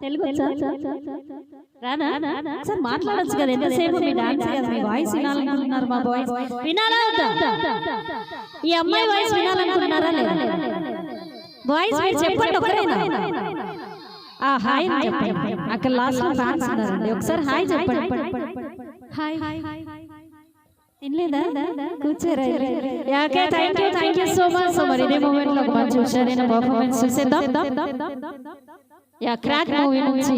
తెలుగు రానా sir మాట్లాడొచ్చు కదా, ఎంతసేపు మీ డాన్స్ కదా, మీ వాయిస్ వినాలనుకుంటున్నారు, మా వాయిస్ వినాలా వద్దా? ఈ అమ్మాయి వాయిస్ వినాలనుకుంటున్నారా లేదా? వాయిస్ మీరు చెప్పండి ఒకరేనా? హాయ్ చెప్పండి, అక్కడ లాస్ట్ లో ఫ్యాన్స్ ఉన్నారండి, ఒకసారి హాయ్ చెప్పండి. హాయ్ తినలేదా? కూర్చోరా. Thank you so much. So మరి ఇదే మూమెంట్ లో ఒక మంచి హుషారైన పర్ఫార్మెన్స్ చూసేద్దాం. క్రాక్ మూవీ నుంచి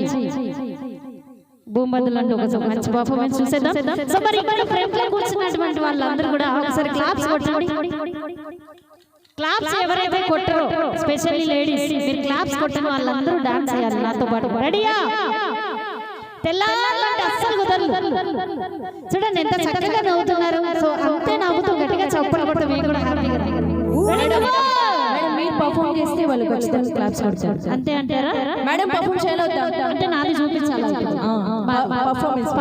భూమధ్యలంటూ ఒక మంచి పర్ఫార్మెన్స్ చూసేద్దాం. సో మరి ఇక్కడ ఫ్రంట్ లో కూర్చున్నటువంటి వాళ్ళందరూ కూడా ఒకసారి క్లాప్స్ కొట్టండి. క్లాప్స్ ఎవరైతే కొట్టరో, స్పెషల్లీ లేడీస్, మీరు క్లాప్స్ కొట్టిన వాళ్ళందరూ డాన్స్ చేయాలి నాతో పాటు. రెడీయా? తెల్లాలంటే అస్సలు కుదరదు. చూడండి ఎంత చక్కగా నవ్వుతున్నారు. సో అంతే నవ్వుతూ గట్టిగా చప్పట్లు కొట్ట మీకు కూడా హ్యాపీగా. మీరు పర్ఫార్మ్ చేస్తే వాళ్ళు ఖచ్చితంగా క్లాప్స్ కొడతారు. అంతే అంటారా మేడం? పర్ఫార్మ్ చేయాలి అంటే నాది చూపించాలి,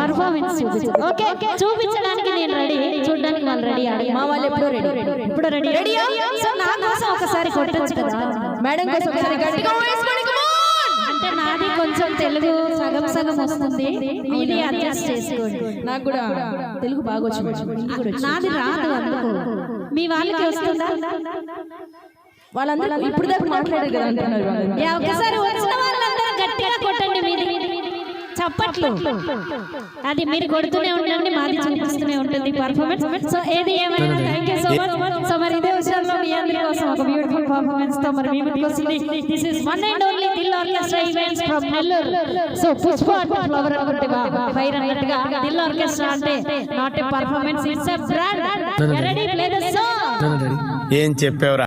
పర్ఫార్మెన్స్ చూపించాలి. ఓకే, చూపించడానికి నేను రెడీ, చూడడానికి వాళ్ళు రెడీ. మా వాళ్ళు ఎప్పుడు రెడీ, ఇప్పుడు రెడీ. సో నా కోసం ఒకసారి కొట్టొచ్చు కదా మేడం కోసం ఒకసారి గట్టిగా అంటే నాది కొంచెం తెలుగు సగం సగం వస్తుంది, ఇది అడ్జస్ట్ చేసుకోండి. నాకు కూడా తెలుగు బాగా వచ్చింది, నాది రాదు అందుకు. మీ వాళ్ళకి వస్తుందా? వాళ్ళందరూ ఇప్పుడు దాకా మాట్లాడారు కదా అంటున్నారు. ఒకసారి వచ్చిన వాళ్ళందరూ గట్టిగా కొట్టండి, మీది చప్పట్లు. అది మీరు కొడుతూనే ఉండండి, మాది చూపిస్తూనే ఉంటుంది పర్ఫార్మెన్స్. సో ఏది ఏమైనా thank you so much. So మరి ఇదే విషయంలో మీ అందరి కోసం ఒక బ్యూటిఫుల్ పర్ఫార్మెన్స్ తో మరి మీ ముందుకు వస్తుంది. This is one and only Dil orchestra events from Nellore. So Pushpa flower అనుకుంటా ఫైర్ అన్నట్టుగా దిల్ ఆర్కెస్ట్రా అంటే not a performance, it's a brand. Ready? Play the song. ఏం చెప్పావురా?